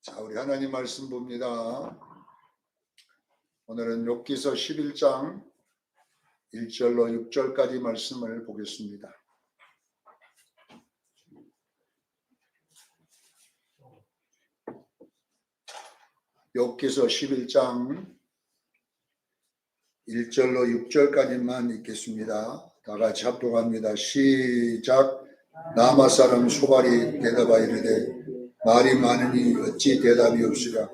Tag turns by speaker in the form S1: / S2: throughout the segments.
S1: 자, 우리 하나님 말씀 봅니다. 오늘은 욥기서 11장 1절로 6절까지 말씀을 보겠습니다. 욥기서 11장 1절로 6절까지만 읽겠습니다. 다 같이 합독합니다. 시작. 나마 사람 소발이 대답하여 이르되 말이 많으니 어찌 대답이 없으랴.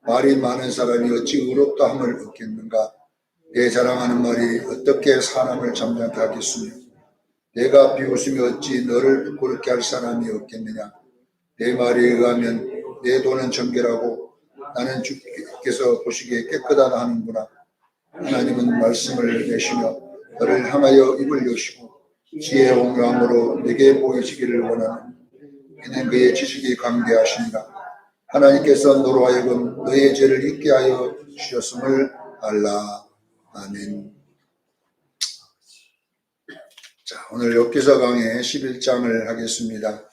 S1: 말이 많은 사람이 어찌 의롭다 함을 얻겠는가. 내 자랑하는 말이 어떻게 사람을 잠잠케 하겠으며 내가 비웃으며 어찌 너를 부끄럽게 할 사람이 없겠느냐. 내 말에 의하면 내 돈은 정결하고 나는 주께서 보시기에 깨끗하다 하는구나. 하나님은 말씀을 내시며 너를 향하여 입을 여시고 지혜의 홍명으로 내게 보이시기를 원하는 이는 그의 지식이 강대하십니다. 하나님께서 너로 하여금 너의 죄를 잊게 하여 주셨음을 알라. 아멘. 자, 오늘 욥기서 강의 11장을 하겠습니다.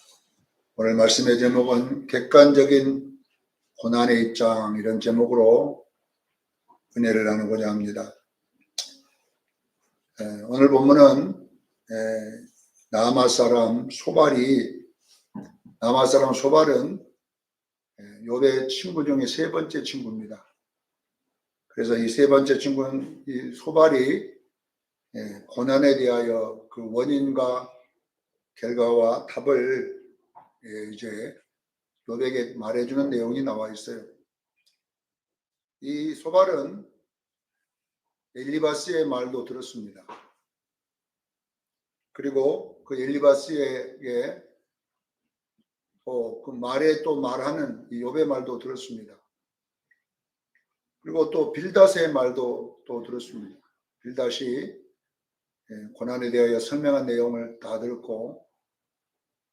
S1: 오늘 말씀의 제목은 객관적인 고난의 입장, 이런 제목으로 은혜를 나누고자 합니다. 오늘 본문은 나아마 사람 소발은 욥의 친구 중에 세 번째 친구입니다. 그래서 이 세 번째 친구는 이 소발이 고난에 대하여 그 원인과 결과와 답을 이제 욥에게 말해주는 내용이 나와 있어요. 이 소발은 엘리바스의 말도 들었습니다. 그리고 그 엘리바스에게 그 말에 또 말하는 이 욥의 말도 들었습니다. 그리고 또 빌닷의 말도 또 들었습니다. 빌닷이 고난에 대하여 설명한 내용을 다 들었고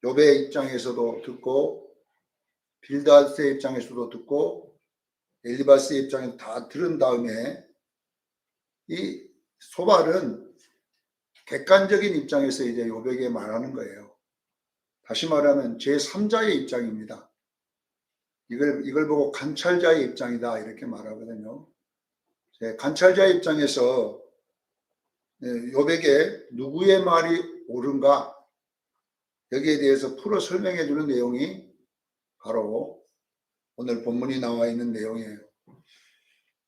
S1: 욥의 입장에서도 듣고 빌닷의 입장에서도 듣고 엘리바스의 입장에서 다 들은 다음에 이 소발은 객관적인 입장에서 이제 욥에게 말하는 거예요. 다시 말하면 제3자의 입장입니다. 이걸 보고 관찰자의 입장이다 이렇게 말하거든요. 관찰자의 입장에서 욥에게 누구의 말이 옳은가 여기에 대해서 풀어 설명해 주는 내용이 바로 오늘 본문이 나와 있는 내용이에요.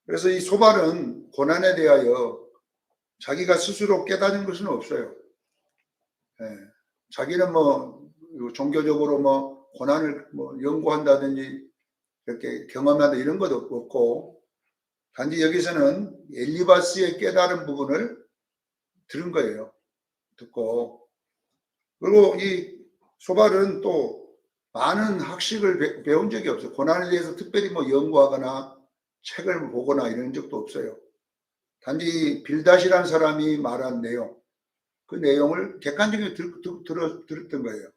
S1: 그래서 이 소발은 고난에 대하여 자기가 스스로 깨닫는 것은 없어요. 자기는 종교적으로 고난을 연구한다든지 이렇게 경험한다 이런 것도 없고 단지 여기서는 엘리바스의 깨달은 부분을 들은 거예요. 듣고 그리고 이 소발은 또 많은 학식을 배운 적이 없어요. 고난에 대해서 특별히 연구하거나 책을 보거나 이런 적도 없어요. 단지 빌닷이라는 사람이 말한 내용, 그 내용을 객관적으로 들었던 거예요.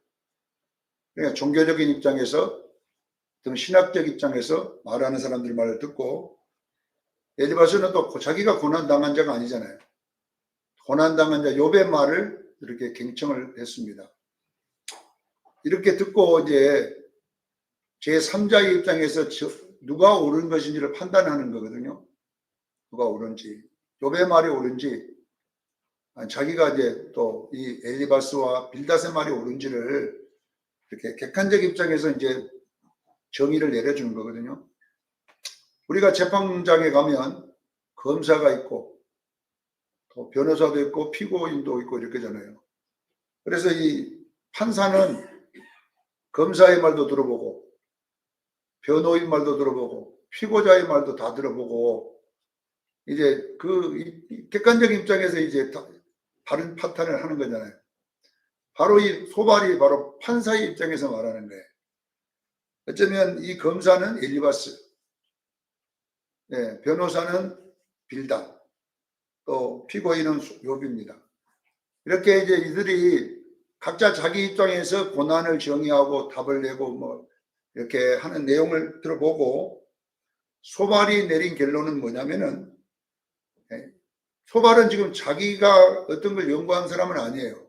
S1: 그러니까 종교적인 입장에서, 신학적 입장에서 말하는 사람들 말을 듣고, 엘리바스는 또 자기가 고난당한 자가 아니잖아요. 고난당한 자 욥의 말을 이렇게 경청을 했습니다. 이렇게 듣고 이제 제3자의 입장에서 누가 옳은 것인지를 판단하는 거거든요. 누가 옳은지, 욥의 말이 옳은지, 자기가 이제 또 이 엘리바스와 빌닷의 말이 옳은지를 이렇게 객관적 입장에서 이제 정의를 내려주는 거거든요. 우리가 재판장에 가면 검사가 있고 또 변호사도 있고 피고인도 있고 이렇게잖아요. 그래서 이 판사는 검사의 말도 들어보고 변호인 말도 들어보고 피고자의 말도 다 들어보고 이제 그 객관적인 입장에서 이제 다른 판단을 하는 거잖아요. 바로 이 소발이 바로 판사의 입장에서 말하는 거예요. 어쩌면 이 검사는 엘리바스, 변호사는 빌닷, 또 피고인은 욥입니다. 이렇게 이제 이들이 각자 자기 입장에서 고난을 정의하고 답을 내고 이렇게 하는 내용을 들어보고 소발이 내린 결론은 뭐냐면은 소발은 지금 자기가 어떤 걸 연구한 사람은 아니에요.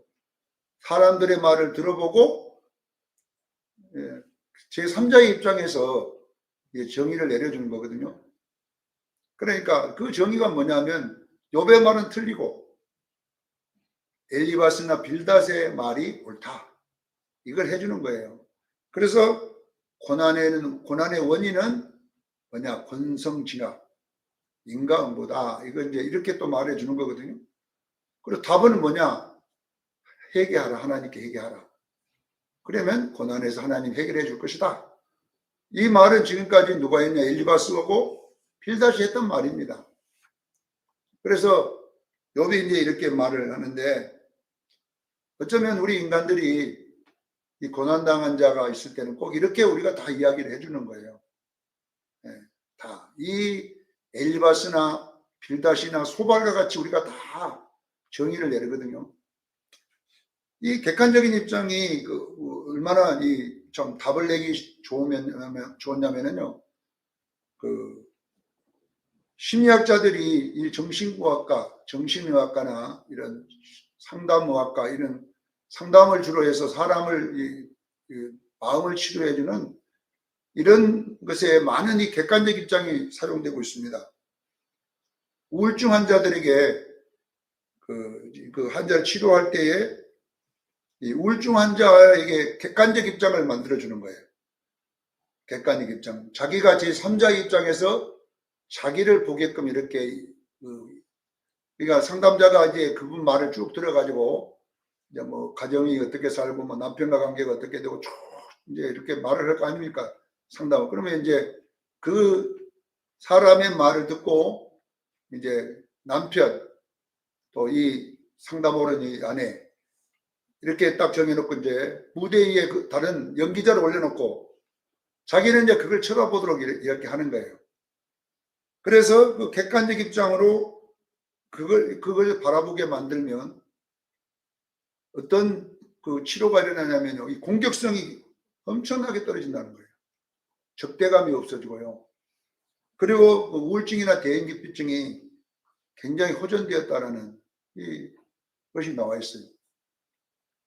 S1: 사람들의 말을 들어보고 제3자의 입장에서 정의를 내려주는 거거든요. 그러니까 그 정의가 뭐냐면 욥의 말은 틀리고 엘리바스나 빌닷의 말이 옳다. 이걸 해주는 거예요. 그래서 고난의 원인은 뭐냐? 권성징악, 인과응보다. 이거 이제 이렇게 또 말해주는 거거든요. 그리고 답은 뭐냐? 회개하라. 하나님께 회개하라. 그러면 고난에서 하나님 해결해 줄 것이다. 이 말은 지금까지 누가 했냐? 엘리바스하고 빌닷이 했던 말입니다. 그래서 욥이 이제 이렇게 말을 하는데 어쩌면 우리 인간들이 이 고난당한 자가 있을 때는 꼭 이렇게 우리가 다 이야기를 해주는 거예요. 다. 이 엘리바스나 빌닷이나 소발과 같이 우리가 다 정의를 내리거든요. 이 객관적인 입장이 얼마나 좀 답을 내기 좋았냐면요. 심리학자들이 이 정신의학과나 이런 상담의학과 이런 상담을 주로 해서 사람을 마음을 치료해주는 이런 것에 많은 이 객관적 입장이 사용되고 있습니다. 우울증 환자들에게 그 환자를 치료할 때에 이 우울증 환자에게 객관적 입장을 만들어주는 거예요. 객관적 입장. 자기가 제3자의 입장에서 자기를 보게끔 이렇게 그러니까 상담자가 이제 그분 말을 쭉 들어가지고 이제 뭐 가정이 어떻게 살고 뭐 남편과 관계가 어떻게 되고 쭉 이제 이렇게 말을 할 거 아닙니까? 상담. 그러면 이제 그 사람의 말을 듣고 이제 남편 또 이 상담하는 이 아내 이렇게 딱 정해놓고 이제 무대 위에 그 다른 연기자를 올려놓고 자기는 이제 그걸 쳐다보도록 이렇게 하는 거예요. 그래서 그 객관적 입장으로 그걸 바라보게 만들면 어떤 그 치료가 일어나냐면요. 이 공격성이 엄청나게 떨어진다는 거예요. 적대감이 없어지고요. 그리고 그 우울증이나 대인기피증이 굉장히 호전되었다라는 것이 나와 있어요.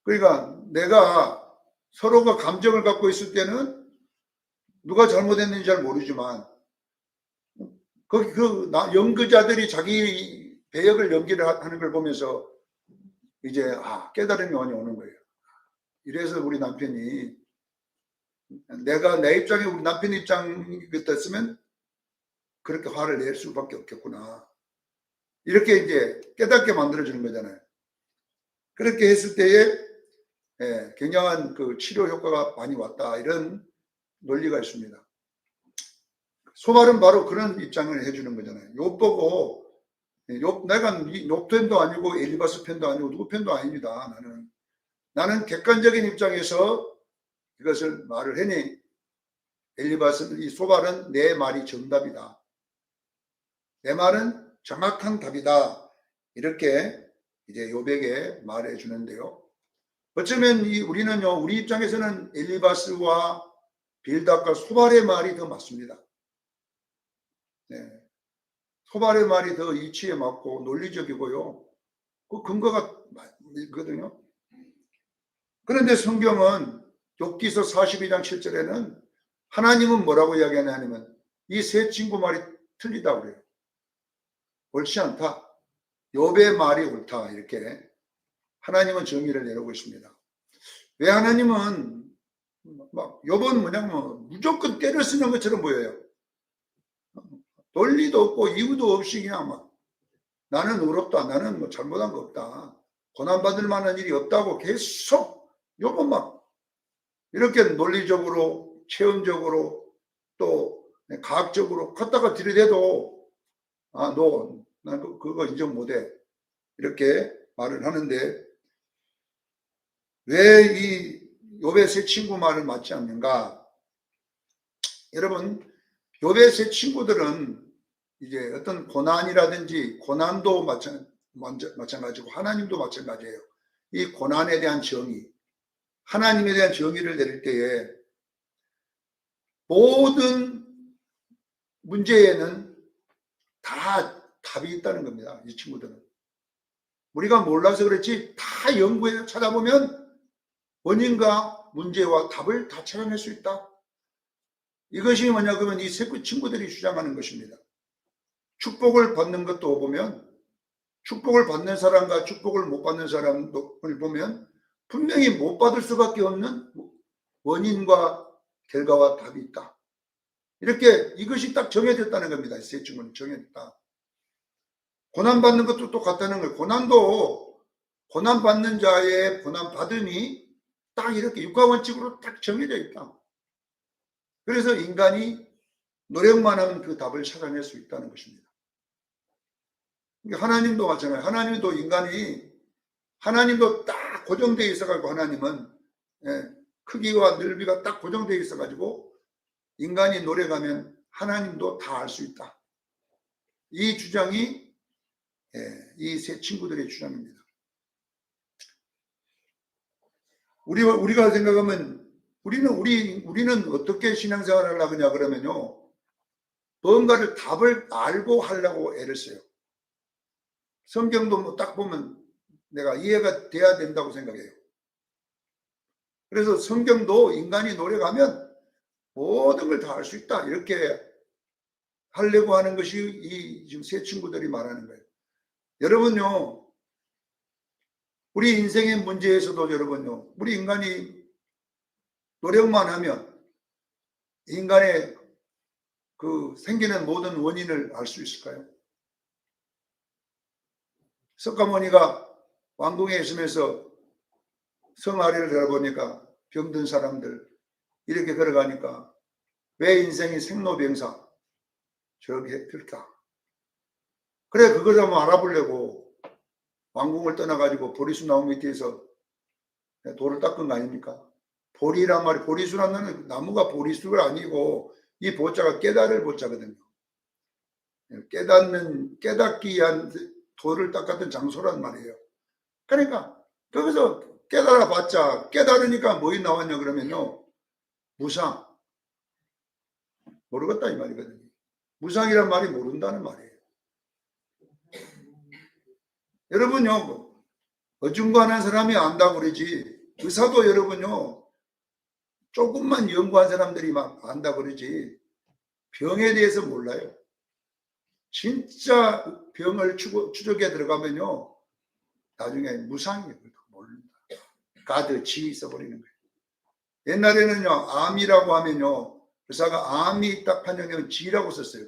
S1: 그러니까 내가 서로가 감정을 갖고 있을 때는 누가 잘못했는지 잘 모르지만 연구자들이 자기 배역을 연기를 하는 걸 보면서 이제 깨달음이 많이 오는 거예요. 이래서 우리 남편이 내가 내 입장에 우리 남편 입장이 됐으면 그렇게 화를 낼 수밖에 없겠구나. 이렇게 이제 깨닫게 만들어주는 거잖아요. 그렇게 했을 때에 굉장한 그 치료 효과가 많이 왔다. 이런 논리가 있습니다. 소발은 바로 그런 입장을 해주는 거잖아요. 욥 보고 내가 욥 편도 아니고 엘리바스 편도 아니고 누구 편도 아닙니다. 나는 객관적인 입장에서 이것을 말을 해니 이 소발은 내 말이 정답이다. 내 말은 정확한 답이다. 이렇게 이제 욥에게 말해 주는데요. 어쩌면 우리는요, 우리 입장에서는 엘리바스와 빌닷과 소발의 말이 더 맞습니다. 소발의 말이 더 이치에 맞고 논리적이고요. 그 근거가 있거든요. 그런데 성경은 욥기서 42장 7절에는 하나님은 뭐라고 이야기하냐면 이 세 친구 말이 틀리다고 그래요. 옳지 않다. 욥의 말이 옳다. 이렇게 하나님은 정의를 내리고 있습니다. 왜 하나님은 욥은 뭐냐면 무조건 때려 쓰는 것처럼 보여요. 논리도 없고 이유도 없이 그냥 나는 의롭다. 나는 뭐 잘못한 거 없다. 고난받을 만한 일이 없다고 계속 욥은 이렇게 논리적으로 체험적으로 또 과학적으로 걷다가 들이대도 난 그거 인정 못해. 이렇게 말을 하는데 왜 이 욥의 세 친구 말을 맞지 않는가? 여러분, 욥의 세 친구들은 이제 어떤 고난이라든지 고난도 마찬가지고 하나님도 마찬가지예요. 이 고난에 대한 정의, 하나님에 대한 정의를 내릴 때에 모든 문제에는 다 답이 있다는 겁니다. 이 친구들은. 우리가 몰라서 그렇지 다 연구해 찾아보면 원인과 문제와 답을 다 찾아낼 수 있다. 이것이 뭐냐 그러면 이 세 친구들이 주장하는 것입니다. 축복을 받는 것도 보면 축복을 받는 사람과 축복을 못 받는 사람을 보면 분명히 못 받을 수밖에 없는 원인과 결과와 답이 있다. 이렇게 이것이 딱 정해졌다는 겁니다. 세 친구는 정해졌다. 고난받는 것도 똑같다는 거예요. 고난도 고난받는 자의 고난받음이 딱 이렇게 육가원칙으로 딱 정해져 있다. 그래서 인간이 노력만 하면 그 답을 찾아낼 수 있다는 것입니다. 하나님도 마찬가지예요. 하나님도 인간이 하나님도 딱 고정되어 있어가지고 하나님은 크기와 넓이가 딱 고정되어 있어가지고 인간이 노력하면 하나님도 다 알 수 있다. 이 주장이 이 세 친구들의 주장입니다. 우리가 생각하면 우리는 어떻게 신앙생활을 하느냐 그러면요. 뭔가를 답을 알고 하려고 애를 써요. 성경도 뭐 딱 보면 내가 이해가 돼야 된다고 생각해요. 그래서 성경도 인간이 노력하면 모든 걸 다 알 수 있다. 이렇게 하려고 하는 것이 이 지금 세 친구들이 말하는 거예요. 여러분요, 우리 인생의 문제에서도 여러분요, 우리 인간이 노력만 하면 인간의 그 생기는 모든 원인을 알 수 있을까요? 석가모니가 왕궁에 있으면서 성 아래를 들어보니까 병든 사람들 이렇게 걸어가니까 왜 인생이 생로병사 저렇게 그렇다. 그래 그걸 한번 알아보려고 왕궁을 떠나가지고 보리수 나무 밑에서 돌을 닦은 거 아닙니까? 보리란 말이 보리수라는 나무가 보리수가 아니고 이 보자가 깨달을 보자거든요. 깨닫기 위한 돌을 닦았던 장소란 말이에요. 그러니까 거기서 깨달아 봤자 깨달으니까 뭐이 나왔냐 그러면요. 무상. 모르겠다 이 말이거든요. 무상이란 말이 모른다는 말이에요. 여러분요. 어중간한 사람이 안다고 그러지 의사도 여러분요. 조금만 연구한 사람들이 막 안다고 그러지 병에 대해서 몰라요. 진짜 병을 추적에 들어가면요. 나중에 무상이에요. 모른다. 가드, 지 써버리는 거예요. 옛날에는요. 암이라고 하면요. 의사가 암이 딱 판정되면 지라고 썼어요.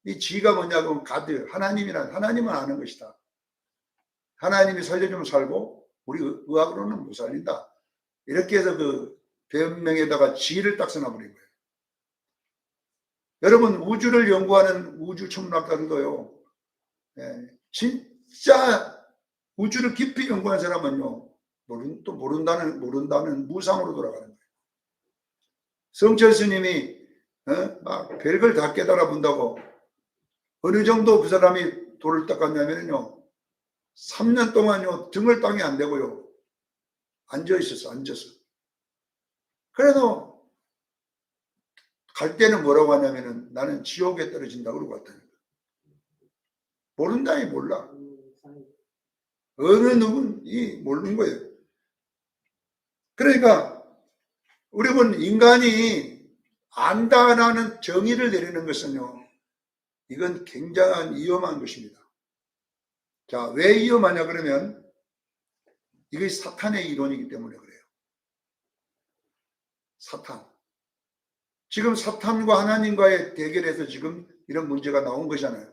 S1: 이 지가 뭐냐면 가드, 하나님은 아는 것이다. 하나님이 살려주면 살고 우리 의학으로는 못 살린다. 이렇게 해서 그 변명에다가 지를 딱 써놔버린 거예요. 여러분 우주를 연구하는 우주천문학자들도요. 진짜 우주를 깊이 연구한 사람은요. 또 모른다는 무상으로 돌아가는 거예요. 성철 스님이 막 별걸 다 깨달아 본다고 어느 정도 그 사람이 돌을 닦았냐면요. 3년 동안요. 등을 땅에 안 대고요. 앉아서. 그래도 갈 때는 뭐라고 하냐면은 나는 지옥에 떨어진다 그러고 갔다는 거예요. 모른다니 몰라. 어느 누군이 모르는 거예요. 그러니까 우리는 인간이 안다라는 정의를 내리는 것은요. 이건 굉장한 위험한 것입니다. 자, 왜 위험하냐 그러면 이게 사탄의 이론이기 때문에 그래요. 사탄. 지금 사탄과 하나님과의 대결에서 지금 이런 문제가 나온 거잖아요.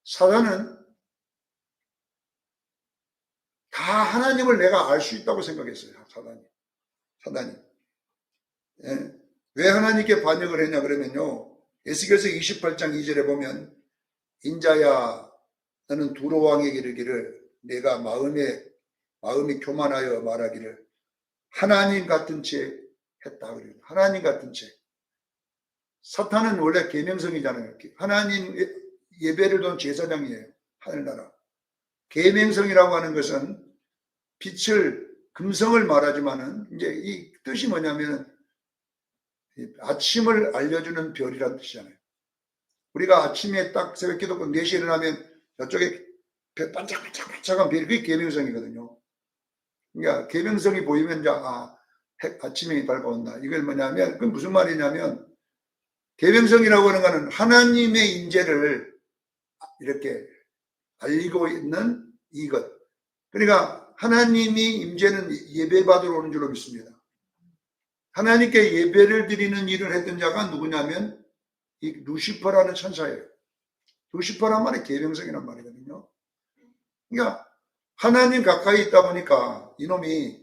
S1: 사탄은 다 하나님을 내가 알 수 있다고 생각했어요. 사단이. 예. 왜 하나님께 반역을 했냐 그러면요. 에스겔서 28장 2절에 보면 인자야 너는 두로 왕에게 이르기를 내가 마음이 교만하여 말하기를 하나님 같은 채 했다 그래요. 하나님 같은 채. 사탄은 원래 계명성이잖아요. 하나님 예배를 둔 제사장이에요. 하늘나라. 계명성이라고 하는 것은 금성을 말하지만은 이제 이 뜻이 뭐냐면 아침을 알려주는 별이라는 뜻이잖아요. 우리가 아침에 딱 새벽 기도하고 4시에 일어나면 저쪽에 반짝반짝한 별이 그게 계명성이거든요. 그러니까 계명성이 보이면 이제 아침이 밝아온다. 이걸 뭐냐면 그 무슨 말이냐면 계명성이라고 하는 것은 하나님의 인재를 이렇게 알리고 있는 이것. 그러니까 하나님이 임재는 예배받으러 오는 줄로 믿습니다. 하나님께 예배를 드리는 일을 했던 자가 누구냐면 이 루시퍼라는 천사예요. 루시퍼란 말이 계명성이란 말이거든요. 그러니까 하나님 가까이 있다 보니까 이놈이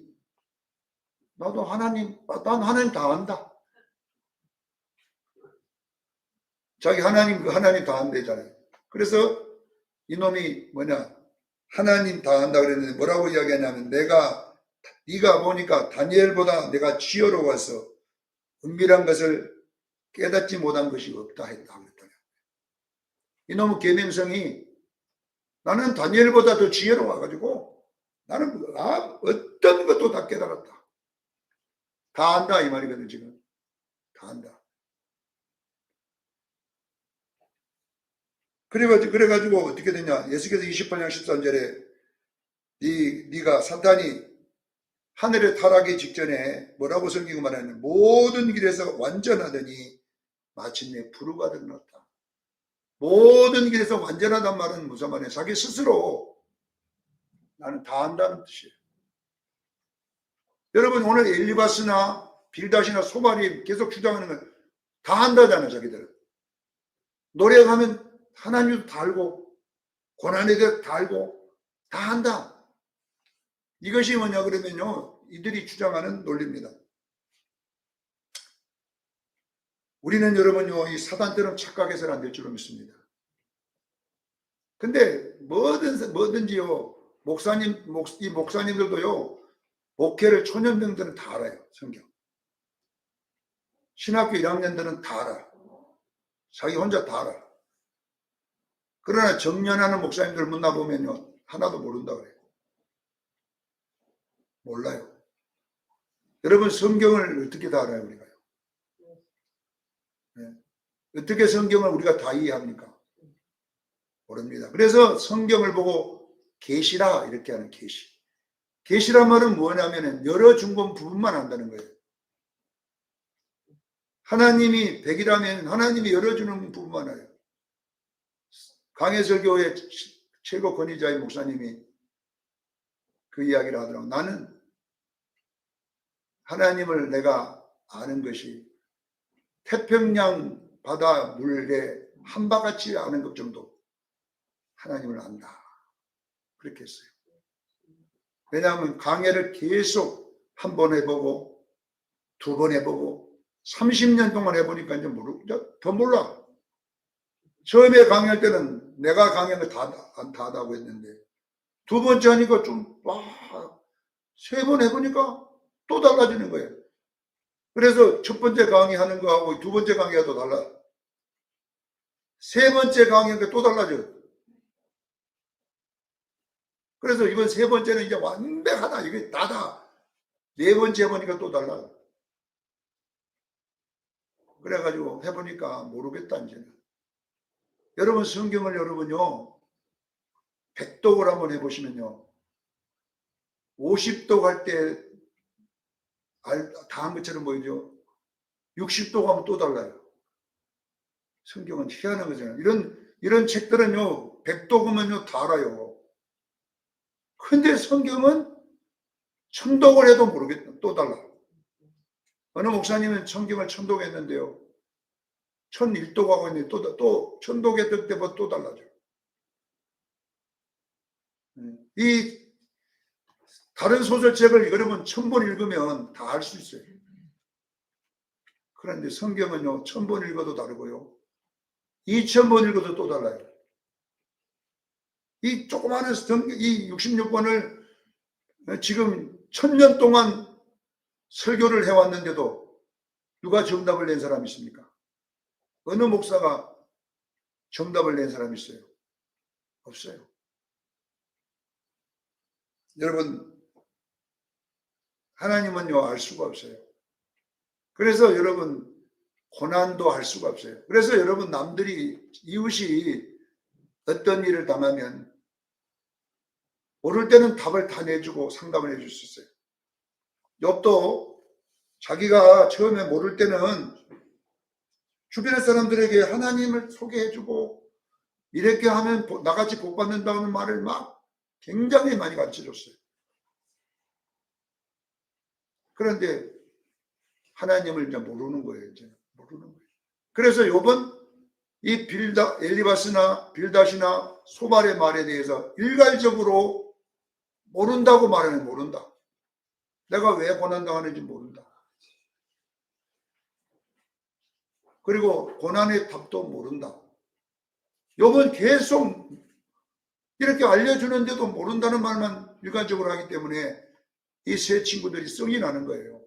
S1: 난 하나님 다 안다. 자기 하나님 다 안대잖아요. 그래서 이놈이 하나님 다 안다 그랬는데 뭐라고 이야기하냐면 네가 보니까 다니엘보다 내가 지혜로워서 은밀한 것을 깨닫지 못한 것이 없다 했다 그랬더니 이놈의 계명성이 나는 다니엘보다 더 지혜로워가지고 나는 어떤 것도 다 깨달았다. 다 안다 이 말이거든 지금. 다 안다. 그래가지고 어떻게 되냐. 예수께서 28장 13절에 네가 사탄이 하늘에 타락하기 직전에 뭐라고 성경이 말하냐면 모든 길에서 완전하더니 마침내 부르가 드러났다. 모든 길에서 완전하단 말은 무슨 말이에요? 자기 스스로 나는 다 안다는 뜻이에요. 여러분 오늘 엘리바스나 빌닷이나 소발이 계속 주장하는 건 다 안다잖아요. 자기들은. 노력하면 하나님도 다 알고 고난에 대해 다 알고 다 안다. 이것이 뭐냐 그러면요. 이들이 주장하는 논리입니다. 우리는 여러분요. 이 사단처럼 착각해서는 안 될 줄로 믿습니다. 근데 뭐든지요. 이 목사님들도요. 목회를 초년병들은 다 알아요. 성경. 신학교 1학년들은 다 알아. 자기 혼자 다 알아. 그러나 정년하는 목사님들 만나보면요. 하나도 모른다 그래요. 몰라요. 여러분 성경을 어떻게 다 알아요 우리가요? 네. 어떻게 성경을 우리가 다 이해합니까? 모릅니다. 그래서 성경을 보고 계시라 이렇게 하는 계시. 계시란 말은 뭐냐면 열어준 건 부분만 안다는 거예요. 하나님이 100이라면 하나님이 열어주는 부분만 알아요. 강해설교회 최고 권위자의 목사님이 그 이야기를 하더라고요. 나는 하나님을 내가 아는 것이 태평양 바다 물에 한 바가지 아는 것 정도 하나님을 안다. 그렇게 했어요. 왜냐하면 강해를 계속 한 번 해보고 두 번 해보고 30년 동안 해보니까 이제 더 몰라. 처음에 강의할 때는 내가 강의한 거 다 안다고 했는데 두 번째 하니까 세 번 해보니까 또 달라지는 거예요. 그래서 첫 번째 강의하는 거하고 두 번째 강의가 또 달라. 세 번째 강의하니까 또 달라져. 그래서 이번 세 번째는 이제 완벽하다. 이게 다다. 네 번째 해보니까 또 달라. 그래가지고 해보니까 모르겠다 이제는. 여러분 성경을 여러분요 100독을 한번 해보시면요 50독 할 때 다 한 것처럼 보이죠. 60독 하면 또 달라요. 성경은 희한한 거잖아요. 이런 책들은요 100독 하면요 다 알아요. 근데 성경은 1000독을 해도 모르겠다. 또 달라. 어느 목사님은 성경을 1000독 했는데요 1001독 하고 있는데 또 1000독 했을 때보다 또 달라져. 이 다른 소설책을 여러분 1000번 읽으면 다 알 수 있어요. 그런데 성경은요 1000번 읽어도 다르고요 2000번 읽어도 또 달라요. 이 조그마한 이 66권을 지금 1000년 동안 설교를 해왔는데도 누가 정답을 낸 사람이 있습니까? 어느 목사가 정답을 낸 사람이 있어요? 없어요. 여러분 하나님은요 알 수가 없어요. 그래서 여러분 고난도 할 수가 없어요. 그래서 여러분 이웃이 어떤 일을 당하면 모를 때는 답을 다 내주고 상담을 해줄 수 있어요. 욥도 자기가 처음에 모를 때는 주변의 사람들에게 하나님을 소개해주고 이렇게 하면 나같이 복 받는다는 말을 막 굉장히 많이 가르쳐줬어요. 그런데 하나님을 이제 모르는 거예요. 이제 모르는 거예요. 그래서 요번 이 엘리바스나 빌닷이나 소발의 말에 대해서 일괄적으로 모른다고 말하면 모른다. 내가 왜 고난당하는지 모른다. 그리고 고난의 답도 모른다. 요번 계속 이렇게 알려주는데도 모른다는 말만 일관적으로 하기 때문에 이 세 친구들이 성이 나는 거예요.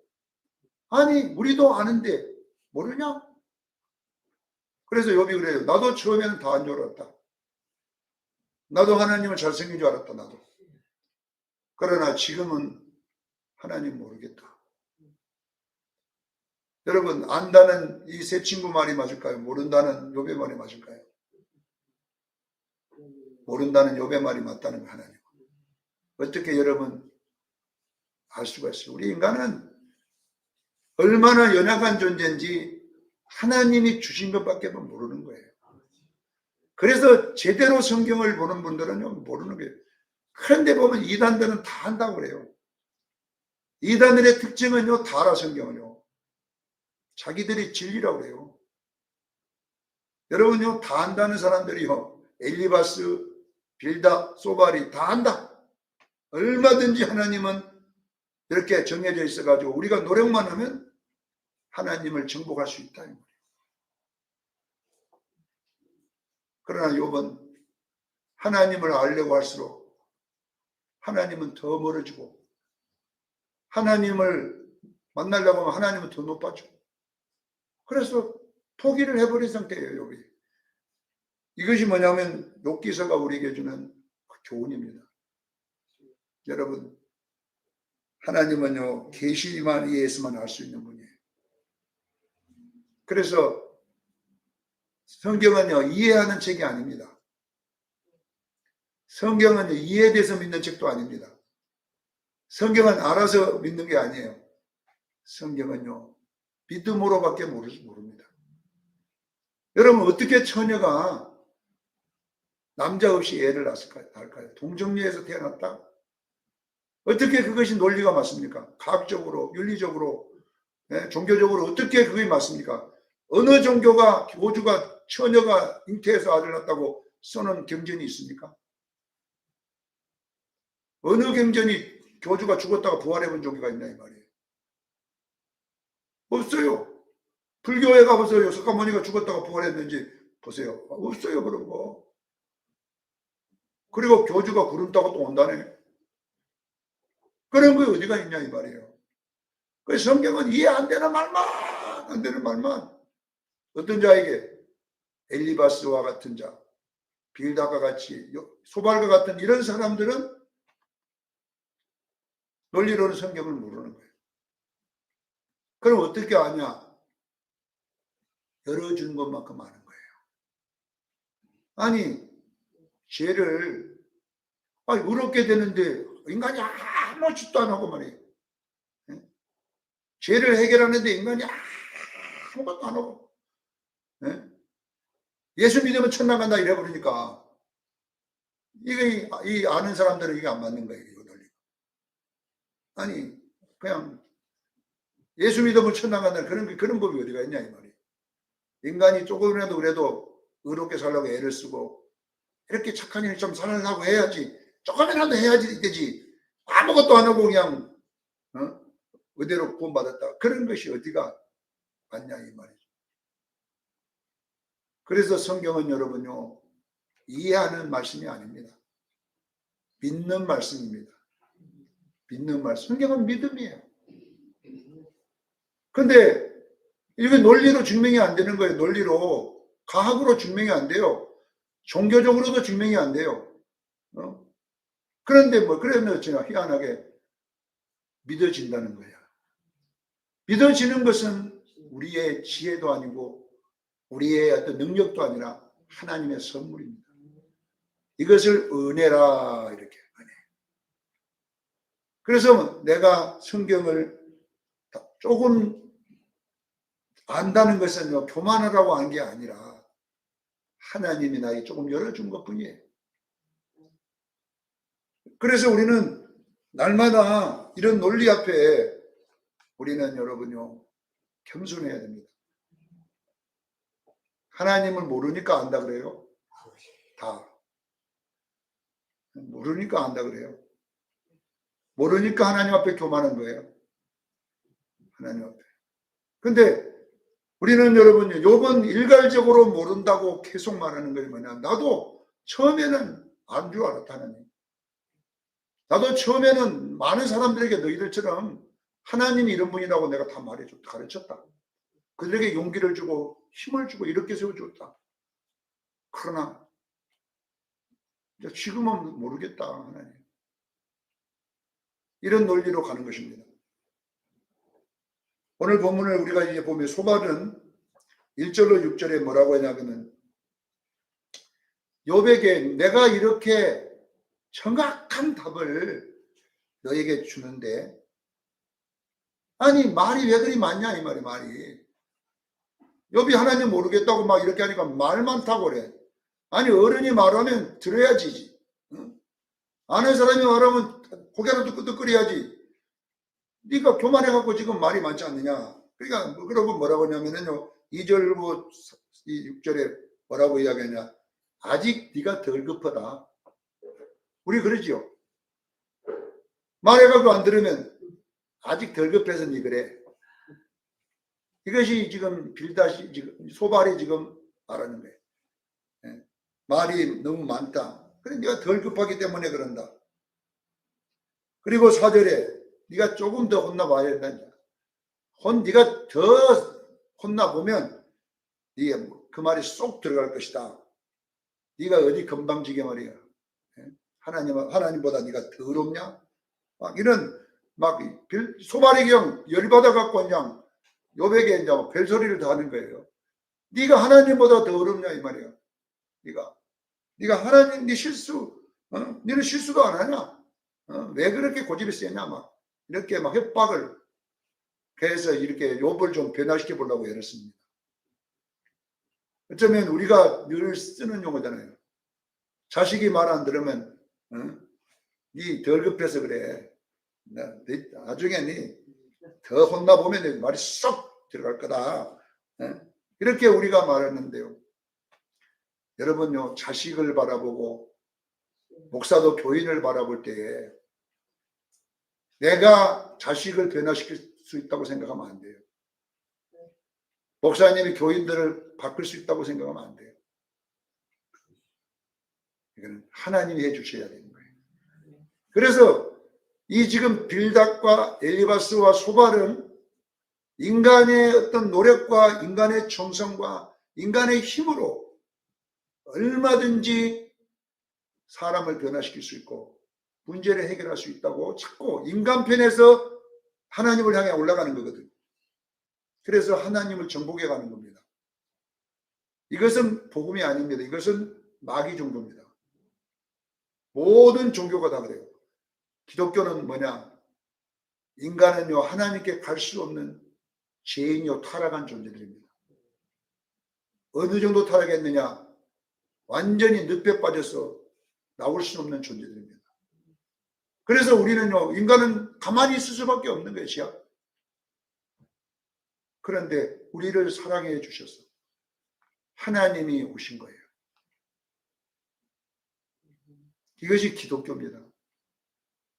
S1: 아니 우리도 아는데 모르냐? 그래서 욥이 그래요. 나도 처음에는 다 안 줄 알았다. 나도 하나님은 잘생긴 줄 알았다. 나도. 그러나 지금은 하나님 모르겠다. 여러분 안다는 이 세 친구 말이 맞을까요? 모른다는 욥의 말이 맞을까요? 모른다는 욥의 말이 맞다는 거 하나님. 어떻게 여러분 알 수가 있어요? 우리 인간은 얼마나 연약한 존재인지 하나님이 주신 것밖에 모르는 거예요. 그래서 제대로 성경을 보는 분들은 모르는 거예요. 그런데 보면 이단들은 다 한다고 그래요. 이단들의 특징은요, 다 알아 성경을요. 자기들이 진리라고 그래요. 여러분요, 다 안다는 사람들이요, 엘리바스, 빌닷, 소발이 다 안다. 얼마든지 하나님은 이렇게 정해져 있어가지고 우리가 노력만 하면 하나님을 정복할 수 있다. 그러나 욥은 하나님을 알려고 할수록 하나님은 더 멀어지고 하나님을 만나려고 하면 하나님은 더 높아지고 그래서 포기를 해버린 상태예요. 욥이. 이것이 뭐냐면 욥기서가 우리에게 주는 교훈입니다. 여러분 하나님은요 계시만 이해해서만 알 수 있는 분이에요. 그래서 성경은요 이해하는 책이 아닙니다. 성경은 이해돼서 믿는 책도 아닙니다. 성경은 알아서 믿는 게 아니에요. 성경은요 믿음으로밖에 모릅니다. 여러분 어떻게 처녀가 남자 없이 애를 낳을까요? 동정녀에서 태어났다? 어떻게 그것이 논리가 맞습니까? 과학적으로, 윤리적으로, 종교적으로 어떻게 그게 맞습니까? 어느 종교가 교주가 처녀가 잉태해서 아들 낳았다고 써는 경전이 있습니까? 어느 경전이 교주가 죽었다가 부활해 본 종교가 있나 이 말이에요. 없어요. 불교에 가보세요. 석가모니가 죽었다가 부활했는지 보세요. 없어요 그런 거. 그리고 교주가 구름 타고 또 온다네. 그런 거 어디가 있냐 이 말이에요. 그 성경은 이해 안 되는 말만 어떤 자에게 엘리바스와 같은 자, 빌닷과 같이 소발과 같은 이런 사람들은 논리로는 성경을 모르는 거예요. 그럼 어떻게 아냐? 열어준 것만큼 아는 거예요. 아니 죄를 의롭게 되는데 인간이 아무것도 안 하고 말이에요. 죄를 해결하는데 인간이 아무것도 안 하고 예수 믿으면 천당 간다 이래 버리니까 이게 이 아는 사람들은 이게 안 맞는 거예요. 이거 논리. 아니 그냥 예수 믿으면 천당 간다 그런 법이 어디가 있냐 이 말이에요. 인간이 조금이라도 그래도 의롭게 살려고 애를 쓰고 이렇게 착한 일 좀 살려고 해야지. 조금이라도 해야지 되지. 아무것도 안 하고 그냥 의대로 구원받았다. 그런 것이 어디가 맞냐 이 말이죠. 그래서 성경은 여러분요 이해하는 말씀이 아닙니다. 믿는 말씀입니다. 믿는 말씀. 성경은 믿음이에요. 근데 이게 논리로 증명이 안 되는 거예요. 논리로. 과학으로 증명이 안 돼요. 종교적으로도 증명이 안 돼요. 그런데 그러면 희한하게 믿어진다는 거야. 믿어지는 것은 우리의 지혜도 아니고 우리의 어떤 능력도 아니라 하나님의 선물입니다. 이것을 은혜라 이렇게 은혜. 그래서 내가 성경을 조금 안다는 것은요, 교만하라고 한 게 아니라 하나님이 나에게 조금 열어준 것 뿐이에요. 그래서 우리는 날마다 이런 논리 앞에 우리는 여러분요, 겸손해야 됩니다. 하나님을 모르니까 안다 그래요? 다. 모르니까 안다 그래요. 모르니까 하나님 앞에 교만한 거예요. 하나님 앞에. 근데 우리는 여러분, 욥은 일괄적으로 모른다고 계속 말하는 게 뭐냐. 나도 처음에는 안 줄 알았다, 하나님. 나도 처음에는 많은 사람들에게 너희들처럼 하나님이 이런 분이라고 내가 다 말해줬다, 가르쳤다. 그들에게 용기를 주고 힘을 주고 이렇게 세워줬다. 그러나 지금은 모르겠다, 하나님. 이런 논리로 가는 것입니다. 오늘 본문을 우리가 이제 보면 소발은 1절로 6절에 뭐라고 하냐면은 욥에게 내가 이렇게 정확한 답을 너에게 주는데 아니 말이 왜 그리 많냐 이 말이. 욥이 하나님 모르겠다고 막 이렇게 하니까 말 많다고 그래. 아니 어른이 말하면 들어야지. 응? 아는 사람이 말하면 고개를 끄덕거려야지. 네가 교만해갖고 지금 말이 많지 않느냐. 그러니까 그러고 뭐라고 하냐면요 2절부터 6절에 뭐라고 이야기하냐. 아직 네가 덜 급하다. 우리 그러지요. 말해가지고 안 들으면 아직 덜 급해서 네 그래. 이것이 지금 빌다시 지금 소발이 지금 말하는 거예요. 예. 말이 너무 많다. 그래 네가 덜 급하기 때문에 그런다. 그리고 4절에 네가 조금 더 혼나봐야 된다. 네가 더 혼나보면 네가 그 말이 쏙 들어갈 것이다. 네가 어디 건방지게 말이야. 하나님보다 네가 더럽냐? 막 이런 막 소발이 그냥 열받아 갖고 그냥 욥에게 이제 별소리를 다 하는 거예요. 네가 하나님보다 더럽냐 이 말이야. 네가 하나님 네 실수, 너는 실수도 안 하냐? 왜 그렇게 고집이 세냐? 막 이렇게 막 협박을 해서 이렇게 욥을 좀 변화시켜 보려고 열었습니다. 어쩌면 우리가 늘 쓰는 용어잖아요. 자식이 말 안 들으면 네 덜 급해서 그래. 나중에 네 더 혼나보면 내 말이 쏙 들어갈 거다. 이렇게 우리가 말했는데요. 여러분요, 자식을 바라보고 목사도 교인을 바라볼 때에 내가 자식을 변화시킬 수 있다고 생각하면 안 돼요. 목사님이 교인들을 바꿀 수 있다고 생각하면 안 돼요. 이거는 하나님이 해주셔야 되는 거예요. 그래서 이 지금 빌닷과 엘리바스와 소발은 인간의 어떤 노력과 인간의 정성과 인간의 힘으로 얼마든지 사람을 변화시킬 수 있고 문제를 해결할 수 있다고 자꾸 인간 편에서 하나님을 향해 올라가는 거거든요. 그래서 하나님을 정복해 가는 겁니다. 이것은 복음이 아닙니다. 이것은 마귀 종교입니다. 모든 종교가 다 그래요. 기독교는 뭐냐? 인간은요 하나님께 갈 수 없는 죄인이요 타락한 존재들입니다. 어느 정도 타락했느냐? 완전히 늪에 빠져서 나올 수 없는 존재들입니다. 그래서 우리는요 인간은 가만히 있을 수밖에 없는 것이야. 그런데 우리를 사랑해 주셔서 하나님이 오신 거예요. 이것이 기독교입니다.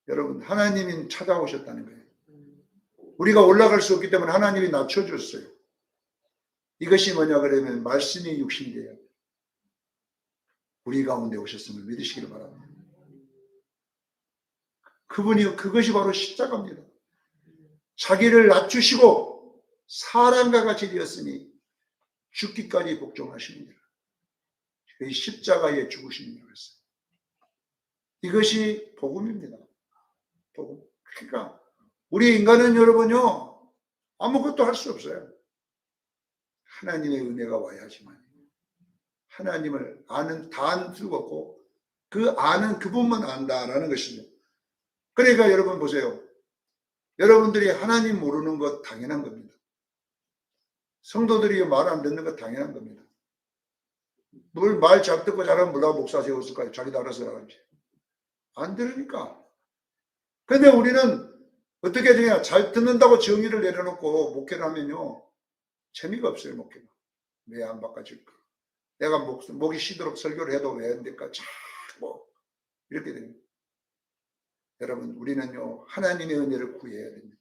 S1: 여러분 하나님이 찾아오셨다는 거예요. 우리가 올라갈 수 없기 때문에 하나님이 낮춰줬어요. 이것이 뭐냐 그러면 말씀이 육신이 돼요. 우리 가운데 오셨음을 믿으시기를 바랍니다. 그것이 바로 십자가입니다. 자기를 낮추시고 사람과 같이 되었으니 죽기까지 복종하시느니라. 이 십자가에 죽으시느니라 했어요. 이것이 복음입니다. 복음. 그러니까 우리 인간은 여러분요 아무것도 할 수 없어요. 하나님의 은혜가 와야 하지만 하나님을 아는 다 안 수가 없고 그 아는 그분만 안다라는 것입니다. 그러니까 여러분 보세요. 여러분들이 하나님 모르는 것 당연한 겁니다. 성도들이 말 안 듣는 것 당연한 겁니다. 뭘 말 잘 듣고 잘하면 뭐라고 목사 세웠을까요? 자기도 알아서 하지. 안 들으니까. 근데 우리는 어떻게 되냐? 잘 듣는다고 정의를 내려놓고 목회를 하면요. 재미가 없어요, 목회가. 왜 안 바꿔줄까? 내가 목이 쉬도록 설교를 해도 왜 안 될까? 자꾸 이렇게 됩니다. 여러분, 우리는요, 하나님의 은혜를 구해야 됩니다.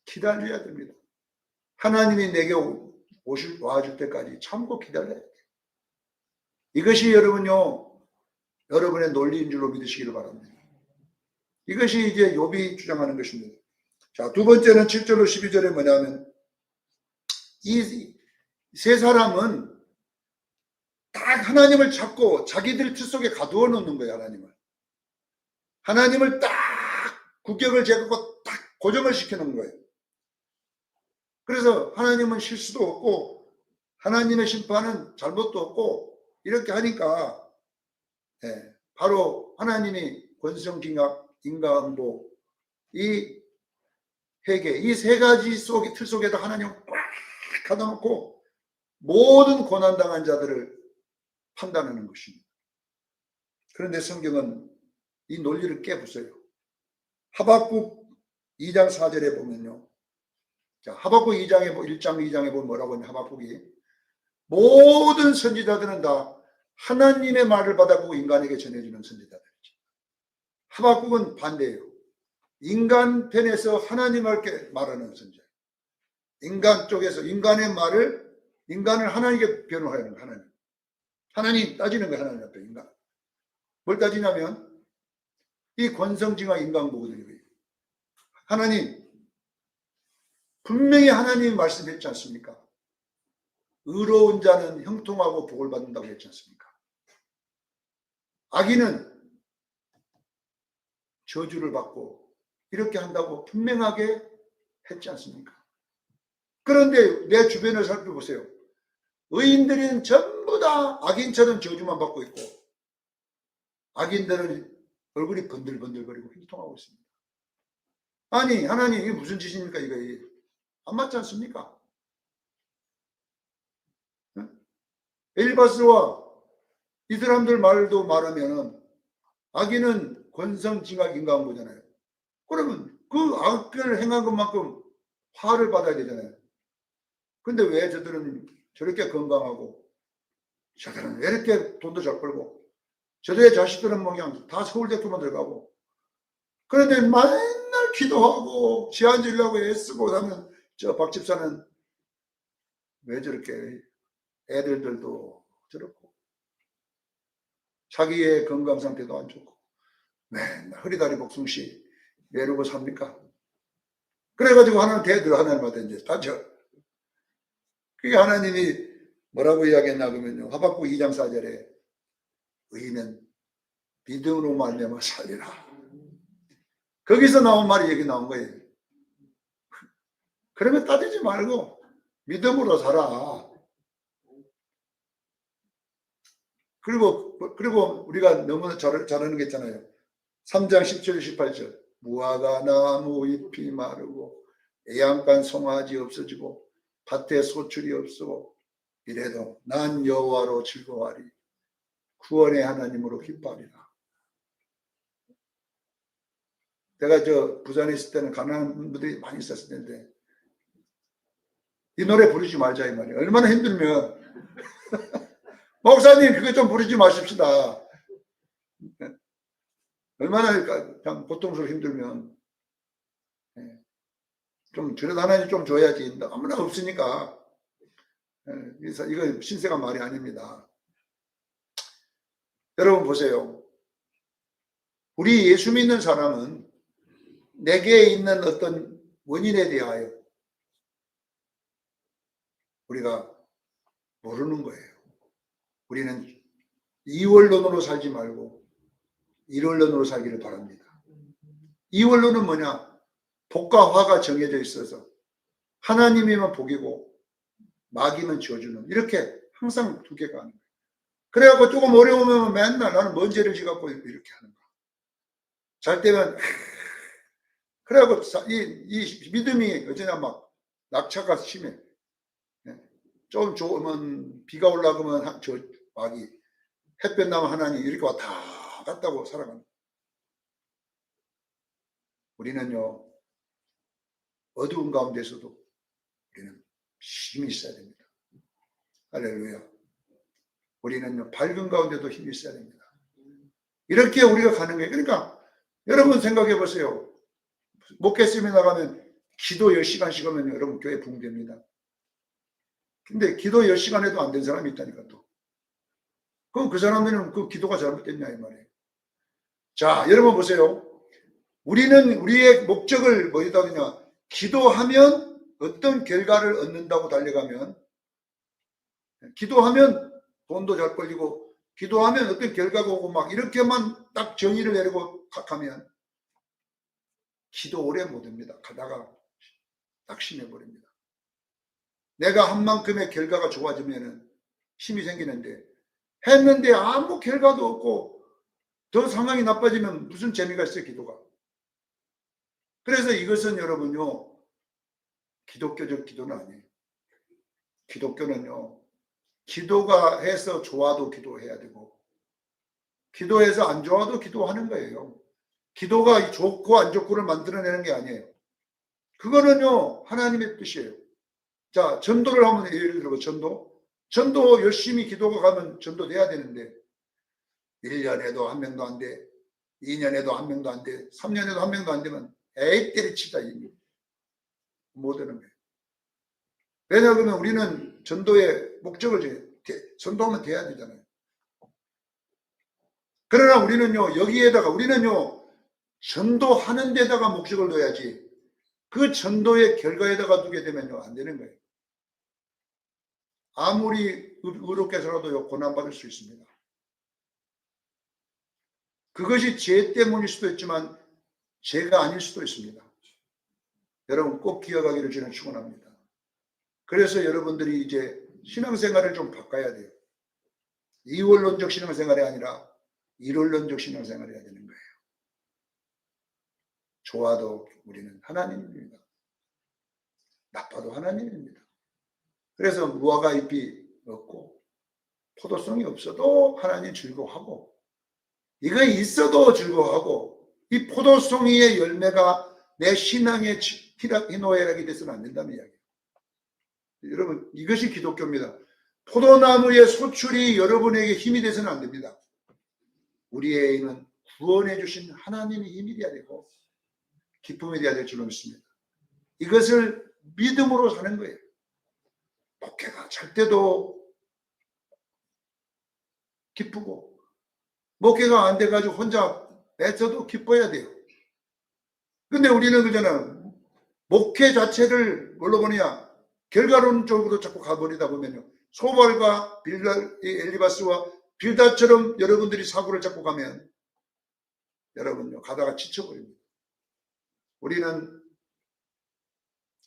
S1: 기다려야 됩니다. 하나님이 내게 와줄 때까지 참고 기다려야 돼요. 이것이 여러분요, 여러분의 논리인 줄로 믿으시기를 바랍니다. 이것이 이제 욥이 주장하는 것입니다. 자, 두 번째는 7절로 12절에 뭐냐면, 이 세 사람은 딱 하나님을 찾고 자기들 틀 속에 가두어 놓는 거예요, 하나님을 딱 국격을 제거하고 딱 고정을 시켜놓은 거예요. 그래서 하나님은 실수도 없고 하나님의 심판은 잘못도 없고 이렇게 하니까 바로 하나님이 권성징악, 인과응보, 이 회개, 이 세 가지 틀 속에다 하나님을 꽉 가둬놓고 모든 고난당한 자들을 판단하는 것입니다. 그런데 성경은 이 논리를 깨부숴요. 하박국 2장 4절에 보면요. 자, 하박국 1장 2장에 보면 뭐라고 하냐, 하박국이. 모든 선지자들은 다 하나님의 말을 받아보고 인간에게 전해주는 선지자들이죠. 하박국은 반대예요. 인간 편에서 하나님께 말하는 선지자. 인간 쪽에서 인간의 말을, 인간을 하나님께 변호하는 거예요, 하나님 따지는 거예요, 하나님 앞에 인간. 뭘 따지냐면, 이 권성징악 인간보거든요. 하나님, 분명히 하나님이 말씀했지 않습니까? 의로운 자는 형통하고 복을 받는다고 했지 않습니까? 악인은 저주를 받고 이렇게 한다고 분명하게 했지 않습니까? 그런데 내 주변을 살펴보세요. 의인들은 전부 다 악인처럼 저주만 받고 있고 악인들은 얼굴이 번들번들거리고 형통하고 있습니다. 아니, 하나님 이게 무슨 짓입니까? 이거 안 맞지 않습니까? 엘바스와 이 사람들 말도 말하면 악인은 권성징악 인과응보잖아요. 그러면 그 악을 행한 것만큼 화를 받아야 되잖아요. 근데 왜 저들은 저렇게 건강하고 저들은 왜 이렇게 돈도 잘 벌고 저들의 자식들은 뭐 그냥 다 서울대학교만 들어가고 그런데 맨날 기도하고 시안 지으려고 애쓰고 하면 저 박 집사는 왜 저렇게 애들도 저렇고 자기의 건강 상태도 안 좋고 맨날 허리다리 복숭씨 내려고 삽니까? 그래가지고 하나님 대들 하나님한테 이제 다져. 그게 하나님이 뭐라고 이야기했나 그러면요. 하박국 2장 4절에 의인은 믿음으로 말미암아 살리라. 거기서 나온 말이 여기 나온 거예요. 그러면 따지지 말고 믿음으로 살아. 그리고 우리가 너무 잘하는 게 있잖아요. 3장 17, 18절. 무화과 나무 잎이 마르고 애양간 송아지 없어지고 밭에 소출이 없어 이래도 난 여호와로 즐거워하리. 구원의 하나님으로 기뻐하리라. 내가 저 부산에 있을 때는 가난한 분들이 많이 있었을 텐데 이 노래 부르지 말자 이 말이에요. 얼마나 힘들면 목사님 그거 좀 부르지 마십시다. 얼마나 그냥 고통스럽고 힘들면 좀 저래도 하나님 좀 줘야지. 아무나 없으니까. 그래서 이거 신세가 말이 아닙니다. 여러분 보세요. 우리 예수 믿는 사람은 내게 있는 어떤 원인에 대하여 우리가 모르는 거예요. 우리는 이원론으로 살지 말고 일원론으로 살기를 바랍니다. 이원론은 뭐냐? 복과 화가 정해져 있어서 하나님이면 복이고 마귀는 저주는 이렇게 항상 두 개가 하는 거예요. 그래갖고 조금 어려우면 맨날 나는 뭔 죄를 지갖고 이렇게 하는 거야. 잘 때면 그래갖고 이 믿음이 어쩌냐 막 낙차가 심해. 좀 좋으면 비가 올라가면 저 막이 햇볕 나면 하나님 이렇게 왔다 갔다고 살아갑니다. 우리는요 어두운 가운데서도 우리는 힘이 있어야 됩니다. 할렐루야. 우리는요 밝은 가운데도 힘이 있어야 됩니다. 이렇게 우리가 가는 거예요. 그러니까 여러분 생각해 보세요. 목회팀에 나가면 기도 10시간씩 하면 여러분 교회 붕괴입니다. 근데 기도 10시간 해도 안 된 사람이 있다니까 또. 그럼 그 사람들은 그 기도가 잘못됐냐 이 말이에요. 자, 여러분 보세요. 우리는 우리의 목적을 뭐이다 그냐? 기도하면 어떤 결과를 얻는다고 달려가면, 기도하면 돈도 잘 벌리고, 기도하면 어떤 결과가 오고 막 이렇게만 딱 정의를 내리고 하면 기도 오래 못합니다. 가다가 낙심해 버립니다. 내가 한 만큼의 결과가 좋아지면 힘이 생기는데 했는데 아무 결과도 없고 더 상황이 나빠지면 무슨 재미가 있어요, 기도가. 그래서 이것은 여러분요, 기독교적 기도는 아니에요. 기독교는요, 기도가 해서 좋아도 기도해야 되고, 기도해서 안 좋아도 기도하는 거예요. 기도가 좋고 안 좋고를 만들어내는 게 아니에요. 그거는요, 하나님의 뜻이에요. 자, 전도를 하면 예를 들어 전도 열심히 기도가 가면 전도돼야 되는데 1년에도 한 명도 안 돼, 2년에도 한 명도 안 돼, 3년에도 한 명도 안 되면 에이 때려치다 못 되는 거예요. 왜냐하면 우리는 전도의 목적을 전도하면 돼야 되잖아요. 그러나 우리는요 여기에다가 우리는요 전도하는 데다가 목적을 둬야지 그 전도의 결과에다가 두게 되면요 안 되는 거예요. 아무리 의롭게서라도 고난받을 수 있습니다. 그것이 죄 때문일 수도 있지만 죄가 아닐 수도 있습니다. 여러분 꼭 기억하기를 저는 축원합니다. 그래서 여러분들이 이제 신앙생활을 좀 바꿔야 돼요. 이원론적 신앙생활이 아니라 이론론적 신앙생활을 해야 되는 거예요. 좋아도 우리는 하나님입니다. 나빠도 하나님입니다. 그래서 무화과 잎이 없고 포도송이 없어도 하나님 즐거워하고, 이거 있어도 즐거워하고, 이 포도송이의 열매가 내 신앙의 희노애락이 돼서는 안 된다는 이야기예요. 여러분 이것이 기독교입니다. 포도나무의 소출이 여러분에게 힘이 돼서는 안 됩니다. 우리의 힘은 구원해 주신 하나님의 힘이 돼야 되고 기쁨이 돼야 될 줄로 믿습니다. 이것을 믿음으로 사는 거예요. 목회가 잘 때도 기쁘고 목회가 안 돼가지고 혼자 맺어도 기뻐야 돼요. 근데 우리는 그잖아, 목회 자체를 뭘로 보느냐, 결과론적으로 자꾸 가버리다 보면요 소발과 엘리바스와 빌닷처럼 여러분들이 사고를 잡고 가면 여러분요 가다가 지쳐버립니다. 우리는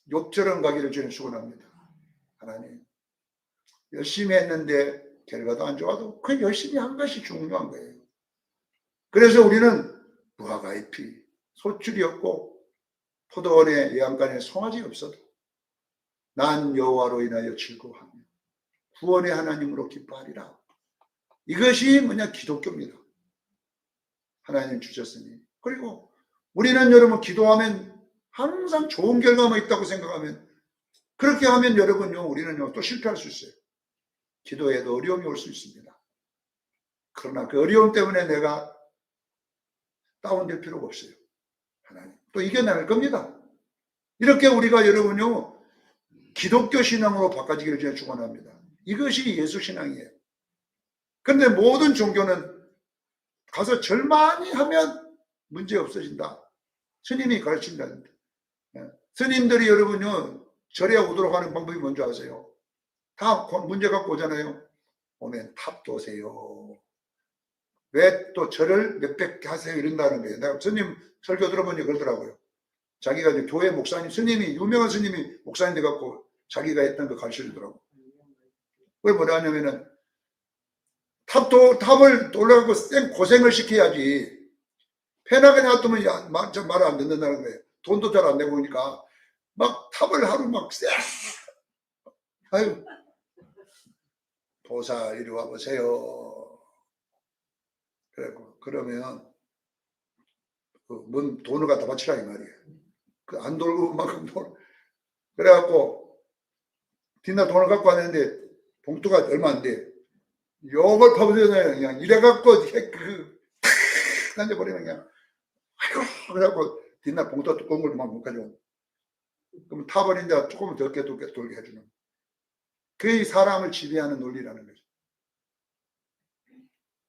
S1: 욥처럼 가기를 저는 축원합니다. 하나님 열심히 했는데 결과도 안 좋아도 그 열심히 한 것이 중요한 거예요. 그래서 우리는 무화과 잎이 소출이 없고 포도원의 예언간에 송아지가 없어도 난 여호와로 인하여 즐거워하며 구원의 하나님으로 기뻐하리라. 이것이 뭐냐, 기독교입니다. 하나님 주셨으니. 그리고 우리는 여러분 기도하면 항상 좋은 결과만 있다고 생각하면, 그렇게 하면 여러분요 우리는요 또 실패할 수 있어요. 기도에도 어려움이 올 수 있습니다. 그러나 그 어려움 때문에 내가 다운될 필요가 없어요. 하나님 또 이겨낼 겁니다. 이렇게 우리가 여러분요 기독교 신앙으로 바꿔지기를 제가 축원합니다. 이것이 예수 신앙이에요. 그런데 모든 종교는 가서 절 많이 하면 문제 없어진다. 스님이 가르친다는데, 스님들이 여러분요 절에 오도록 하는 방법이 뭔지 아세요? 다 문제 갖고 오잖아요. 오면 탑도 오세요. 왜 또 절을 몇백 개 하세요 이런다는 거예요. 내가 스님 설교 들어보니 그러더라고요. 자기가 이제 교회 목사님, 스님이 유명한 스님이 목사님 돼갖고 자기가 했던 거 가르쳐주더라고. 왜 뭐라 하냐면은 탑을 올라가고 고생을 시켜야지 편하게 놔두면 말을 안 듣는다는 거예요. 돈도 잘 안 내고 오니까 막 탑을 하루 막 아유 보살 이리 와 보세요. 그러면 뭔 돈을 갖다 바치라 이 말이에요. 그 안 돌고 만큼 돈. 그래갖고 뒷날 돈을 갖고 왔는데 봉투가 얼마 안 돼. 욕을 퍼부잖아요. 그냥 이래갖고 던져버리면 그냥 아이고 그래갖고 뒷날 봉투 두꺼운 걸 막 못 가져오. 그럼 타버린다 조금 더 돌게 해주는. 그게 사람을 지배하는 논리라는 거죠.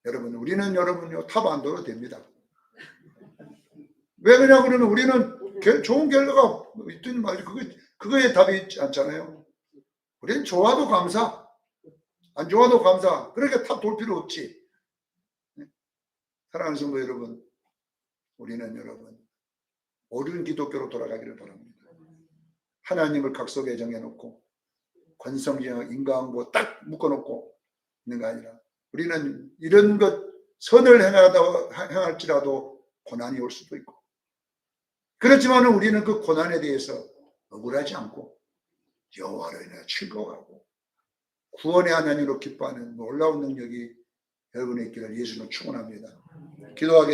S1: 여러분, 우리는 여러분요 탑 안 돌아도 됩니다. 왜 그러냐 그러면 우리는 좋은 결과가 있든 말이지 그거에 답이 있지 않잖아요. 우리는 좋아도 감사, 안 좋아도 감사. 그러니까 탑 돌 필요 없지. 사랑하는 성도 여러분, 우리는 여러분 옳은 기독교로 돌아가기를 바랍니다. 하나님을 각 속에 정해놓고 권성징악 인과응보 딱 묶어놓고 있는 거 아니라 우리는 이런 것 선을 행할지라도 고난이 올 수도 있고 그렇지만 우리는 그 고난에 대해서 억울하지 않고 여호와로 인해 즐거워하고 구원의 하나님으로 기뻐하는 놀라운 능력이 여러분의 있기를 예수는 축원합니다. 기도하겠습니다.